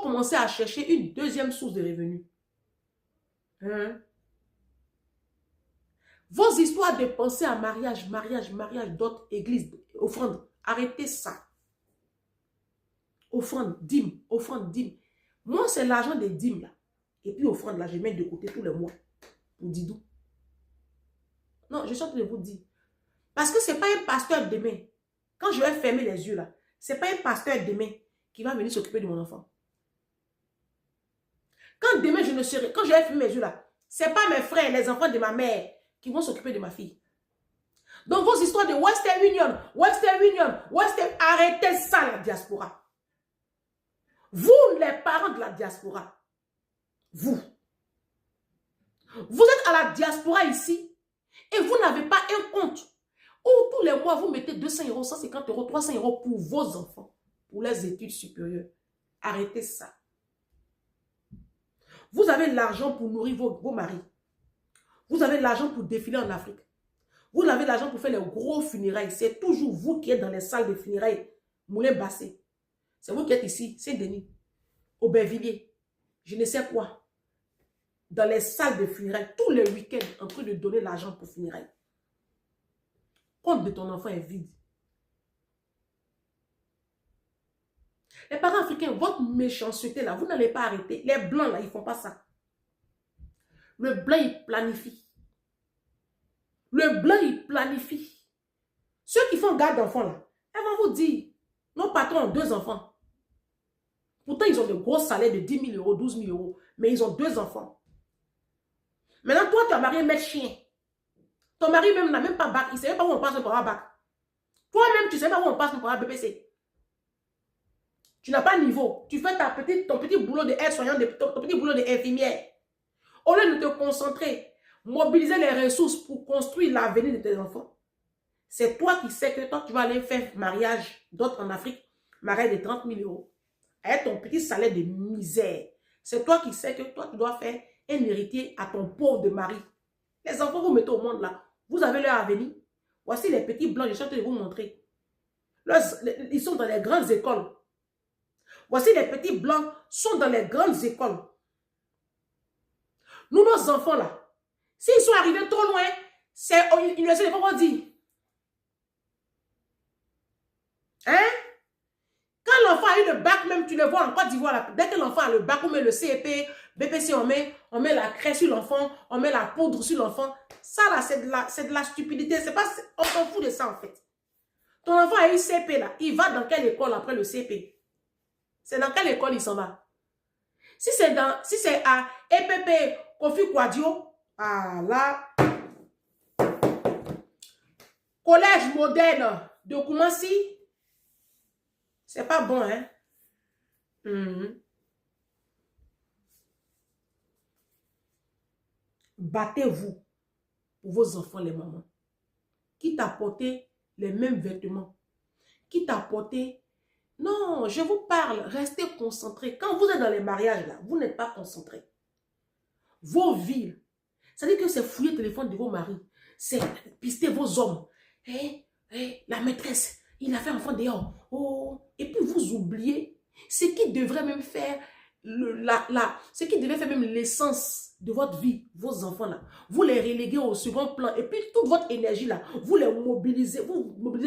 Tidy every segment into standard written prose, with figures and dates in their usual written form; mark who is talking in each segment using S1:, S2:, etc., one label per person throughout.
S1: faut commencer à chercher une deuxième source de revenus. Hein? Vos histoires de penser à mariage, d'autres églises, offrandes, arrêtez ça. Offrande, dîme, offrande, dîme. Moi, c'est l'argent des dîmes là. Et puis offrande là, je mets de côté tous les mois. Pour Didou. Non, je suis en train de vous dire. Parce que ce n'est pas un pasteur demain. Quand je vais fermer les yeux là, ce n'est pas un pasteur demain qui va venir s'occuper de mon enfant. Quand demain je ne serai, quand je vais fermer mes yeux là, ce n'est pas mes frères, les enfants de ma mère qui vont s'occuper de ma fille. Donc vos histoires de Western Union, arrêtez ça la diaspora. Vous, les parents de la diaspora, vous êtes à la diaspora ici et vous n'avez pas un compte où tous les mois vous mettez 200 euros, 150 euros, 300 euros pour vos enfants, pour les études supérieures. Arrêtez ça. Vous avez l'argent pour nourrir vos maris. Vous avez l'argent pour défiler en Afrique. Vous avez l'argent pour faire les gros funérailles. C'est toujours vous qui êtes dans les salles de funérailles. Moulin Bassé. C'est vous qui êtes ici, Saint-Denis, Aubervilliers, je ne sais quoi. Dans les salles de funérailles, tous les week-ends, en train de donner l'argent pour funérailles. Compte de ton enfant est vide. Les parents africains, votre méchanceté là, vous n'allez pas arrêter. Les blancs là, ils ne font pas ça. Le blanc, il planifie. Le blanc, il planifie. Ceux qui font garde d'enfants là, elles vont vous dire, nos patrons ont 2 enfants. Pourtant, ils ont de gros salaires de 10 000 euros, 12 000 euros. Mais ils ont 2 enfants. Maintenant, toi, tu as marié un maître chien. Ton mari même n'a même pas bac. Il ne sait même pas où on passe pour avoir bac. Toi-même, tu ne sais pas où on passe pour avoir BPC. Tu n'as pas de niveau. Tu fais ton petit boulot de aide-soignant, ton petit boulot d'infirmière. Au lieu de te concentrer, mobiliser les ressources pour construire l'avenir de tes enfants. C'est toi qui sais que toi, tu vas aller faire mariage d'autres en Afrique, mariage de 30 000 euros. Avec ton petit salaire de misère. C'est toi qui sais que toi, tu dois faire un héritier à ton pauvre de mari. Les enfants, vous mettez au monde là. Vous avez leur avenir. Voici les petits blancs, je suis en train de vous montrer. Ils sont dans les grandes écoles. Voici les petits blancs sont dans les grandes écoles. Nous, nos enfants là, s'ils sont arrivés trop loin, ils ne savent pas dire. Hein? Quand l'enfant a eu le bac, même tu le vois en Côte d'Ivoire, dès que l'enfant a le bac, on met le CEP, BPC, on met la craie sur l'enfant, on met la poudre sur l'enfant. Ça là, c'est de la stupidité. On s'en fout de ça en fait. Ton enfant a eu CP là, il va dans quelle école après le CP? C'est dans quelle école il s'en va? Si c'est à EPP Kofi Kouadio, ah là, collège moderne de Koumassi, c'est pas bon, hein? Battez-vous pour vos enfants, les mamans. Qui t'a porté les mêmes vêtements? Qui t'a porté... Non, je vous parle, restez concentrés. Quand vous êtes dans les mariages, là, vous n'êtes pas concentrés. Vos vies, ça veut dire que c'est fouiller le téléphone de vos maris. C'est pister vos hommes. La maîtresse, il a fait enfant dehors. Oh. Et puis vous oubliez ce qui devrait même faire ce qui devait faire même l'essence de votre vie, vos enfants là. Vous les reléguez au second plan. Et puis toute votre énergie là, vous mobilisez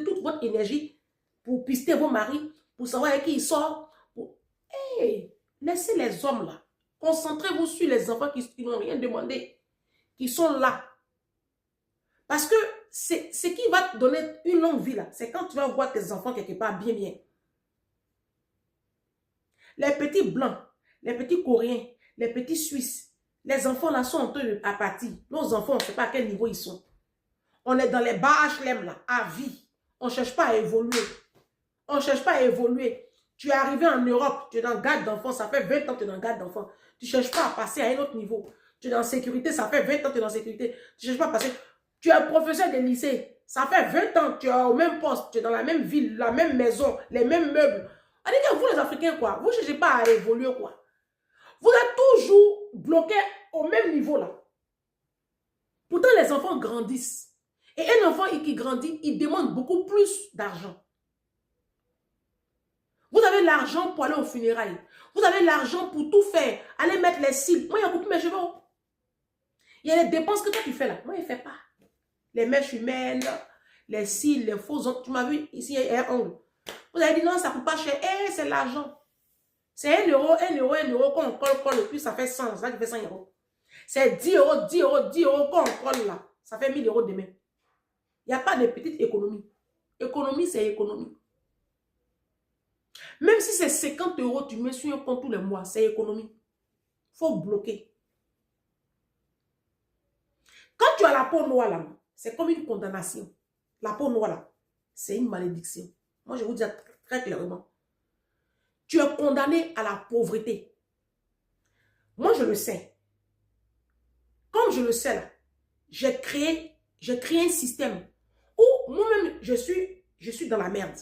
S1: toute votre énergie pour pister vos maris, pour savoir avec qui ils sortent. Laissez les hommes là. Concentrez-vous sur les enfants qui n'ont rien demandé, qui sont là. Parce que ce qui va te donner une longue vie là, c'est quand tu vas voir tes enfants quelque part bien. Les petits blancs, les petits coréens, les petits suisses, les enfants là sont en train de partir. Nos enfants, on ne sait pas à quel niveau ils sont. On est dans les bas HLM là, à vie. On ne cherche pas à évoluer. On ne cherche pas à évoluer. Tu es arrivé en Europe, tu es dans garde d'enfants, ça fait 20 ans que tu es dans garde d'enfants. Tu ne cherches pas à passer à un autre niveau. Tu es dans sécurité, ça fait 20 ans que tu es dans sécurité. Tu ne cherches pas à passer. Tu es un professeur de lycée, ça fait 20 ans que tu es au même poste, tu es dans la même ville, la même maison, les mêmes meubles. On dit que vous les Africains, quoi, vous ne cherchez pas à évoluer, quoi. Vous êtes toujours bloqués au même niveau, là. Pourtant, les enfants grandissent. Et un enfant qui grandit, il demande beaucoup plus d'argent. Vous avez l'argent pour aller aux funérailles. Vous Vous avez l'argent pour tout faire. Allez mettre les cils. Moi, il a coupé mes cheveux. Il y a les dépenses que toi, tu fais là. Moi, il ne fait pas. Les mèches humaines, les cils, les faux ongles. Tu m'as vu, ici, il y a un ongle. Vous avez dit non, ça ne coûte pas cher. Eh, c'est l'argent. C'est 1 euro, 1 euro, 1 euro qu'on colle, et puis ça fait 100. C'est ça qui fait 100 euros. C'est 10 euros, 10 euros, 10 euros qu'on colle là. Ça fait 1000 euros demain. Il n'y a pas de petite économie. Économie, c'est économie. Même si c'est 50 euros, tu mets sur un compte tous les mois, c'est économie. Il faut bloquer. Quand tu as la peau noire là, c'est comme une condamnation. La peau noire là, c'est une malédiction. Moi, je vous dis très clairement. Tu es condamné à la pauvreté. Moi, je le sais. Comme je le sais là, j'ai créé un système où moi-même, je suis dans la merde.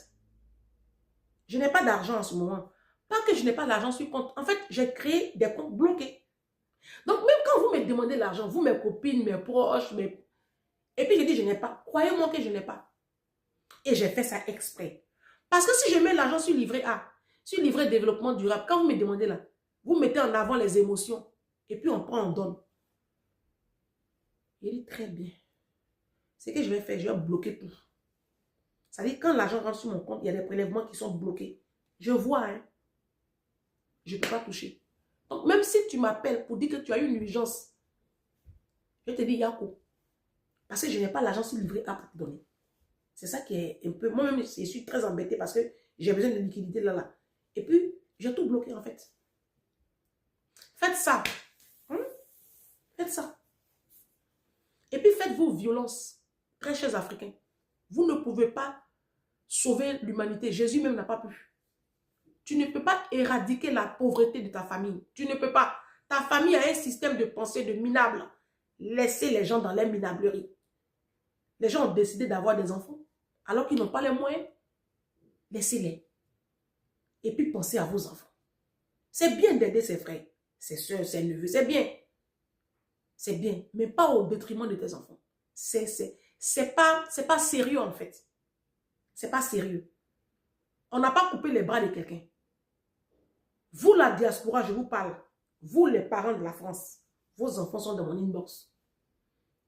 S1: Je n'ai pas d'argent en ce moment. Pas que je n'ai pas d'argent sur compte. En fait, j'ai créé des comptes bloqués. Donc, même quand vous me demandez l'argent, vous, mes copines, mes proches, et puis je dis, je n'ai pas. Croyez-moi que je n'ai pas. Et j'ai fait ça exprès. Parce que si je mets l'argent sur livret A, sur livret développement durable, quand vous me demandez là, vous mettez en avant les émotions. Et puis on prend, on donne. Il dit très bien. Ce que je vais faire, je vais bloquer tout. Ça veut dire quand l'argent rentre sur mon compte, il y a des prélèvements qui sont bloqués. Je vois, hein. Je ne peux pas toucher. Donc même si tu m'appelles pour dire que tu as une urgence, je te dis Yako. Parce que je n'ai pas l'argent sur livret A pour te donner. C'est ça qui est un peu... Moi-même, je suis très embêtée parce que j'ai besoin de liquidité là. Et puis, j'ai tout bloqué en fait. Faites ça. Faites ça. Et puis, faites vos violences. Très chers Africains. Vous ne pouvez pas sauver l'humanité. Jésus même n'a pas pu. Tu ne peux pas éradiquer la pauvreté de ta famille. Tu ne peux pas. Ta famille a un système de pensée de minable. Laissez les gens dans les minableries. Les gens ont décidé d'avoir des enfants alors qu'ils n'ont pas les moyens. Laissez-les. Et puis pensez à vos enfants. C'est bien d'aider ses frères, ses soeurs, ses neveux. C'est bien. C'est bien. Mais pas au détriment de tes enfants. C'est pas sérieux en fait. C'est pas sérieux. On n'a pas coupé les bras de quelqu'un. Vous, la diaspora, je vous parle. Vous, les parents de la France, vos enfants sont dans mon inbox.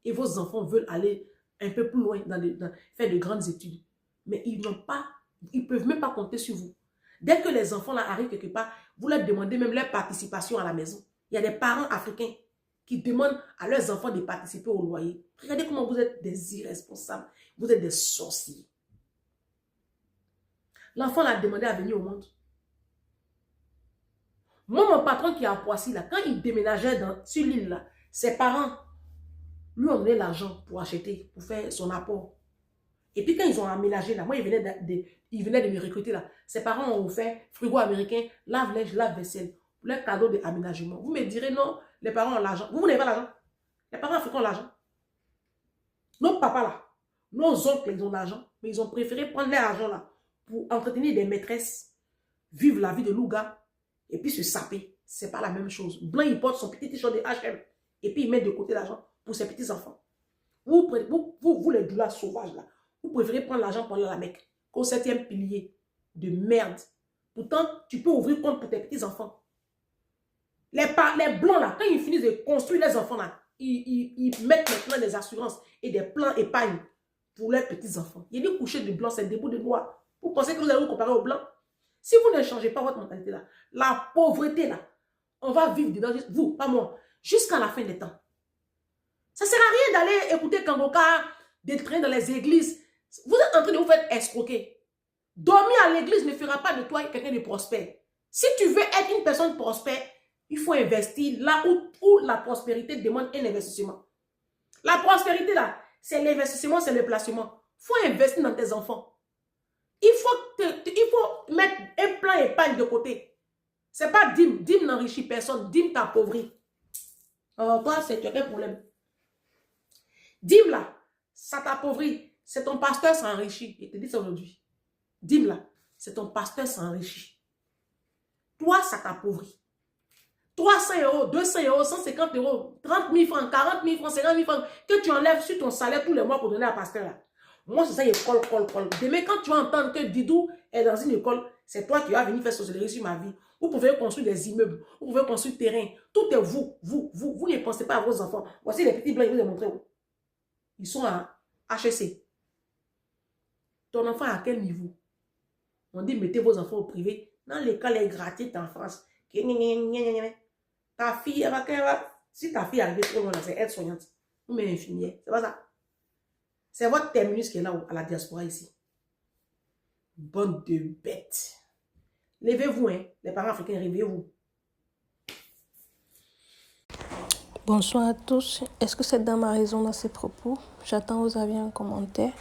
S1: Et vos enfants veulent aller un peu plus loin, faire de grandes études. Mais ils ne peuvent même pas compter sur vous. Dès que les enfants là arrivent quelque part, vous leur demandez même leur participation à la maison. Il y a des parents africains qui demandent à leurs enfants de participer au loyer. Regardez comment vous êtes des irresponsables. Vous êtes des sorciers. L'enfant l'a demandé à venir au monde. Moi, mon patron qui est à Poissy, là, quand il déménageait sur l'île, là, ses parents lui ont donné l'argent pour acheter, pour faire son apport. Et puis quand ils ont aménagé, là, moi, ils venaient de me recruter, là. Ses parents ont offert frigo américain, lave-linge, lave-vaisselle, pour leur cadeau d'aménagement. Vous me direz, non, les parents ont l'argent. Vous n'avez pas l'argent. Les parents africains ont l'argent. Nos papas, là, nos oncles, ils ont l'argent, mais ils ont préféré prendre leur argent, là, pour entretenir des maîtresses, vivre la vie de louga, et puis se saper. C'est pas la même chose. Blanc, il porte son petit t-shirt de H&M, et puis il met de côté l'argent pour ses petits-enfants. Vous, les doulas sauvages, là, vous préférez prendre l'argent pour aller à la Mecque qu'au 7e pilier de merde. Pourtant, tu peux ouvrir compte pour tes petits-enfants. Les blancs, là, quand ils finissent de construire les enfants, là, ils mettent maintenant des assurances et des plans épargne pour leurs petits-enfants. Il y a des couchers de blanc, c'est des bouts de noir. Vous pensez que vous allez vous comparer aux blancs? Si vous ne changez pas votre mentalité, là, la pauvreté, là, on va vivre dedans, vous, pas moi, jusqu'à la fin des temps. Ça ne sert à rien d'aller écouter Kangoka, d'être dans les églises. Vous êtes en train de vous faire escroquer. Dormir à l'église ne fera pas de toi quelqu'un de prospère. Si tu veux être une personne prospère, il faut investir là où la prospérité demande un investissement. La prospérité, là, c'est l'investissement, c'est le placement. Il faut investir dans tes enfants. Il faut mettre un plan épargne de côté. Ce n'est pas dîme. Dîme n'enrichit personne. Dîme t'appauvrit. Alors toi, c'est quel problème? Dîme là, ça t'appauvrit. C'est ton pasteur s'enrichit. Il te dit ça aujourd'hui. Dîme là, c'est ton pasteur s'enrichit. Toi, ça t'appauvrit. 300 euros, 200 euros, 150 euros, 30 000 francs, 40 000 francs, 50 000 francs que tu enlèves sur ton salaire tous les mois pour donner à pasteur là. Moi, c'est ça, il colle. Demain, quand tu vas entendre que Didou est dans une école, c'est toi qui vas venir faire sorcellerie sur ma vie. Vous pouvez construire des immeubles. Vous pouvez construire terrain. Tout est vous. Vous ne pensez pas à vos enfants. Voici les petits blancs, je vous ai montré. Ils sont à HEC. Ton enfant à quel niveau? On dit mettez vos enfants au privé. Dans l'école est gratuite en France. Ta fille, si ta fille arrive trop loin, c'est aide-soignante. Ou même infirmière. C'est pas ça. C'est votre terminus qui est là à la diaspora ici. Bande de bêtes. Levez-vous, hein. Les parents africains, réveillez-vous.
S2: Bonsoir à tous. Est-ce que cette dame a raison dans ses propos? J'attends vos avis en commentaire.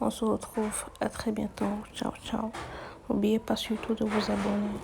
S2: On se retrouve à très bientôt. Ciao, ciao. N'oubliez pas surtout de vous abonner.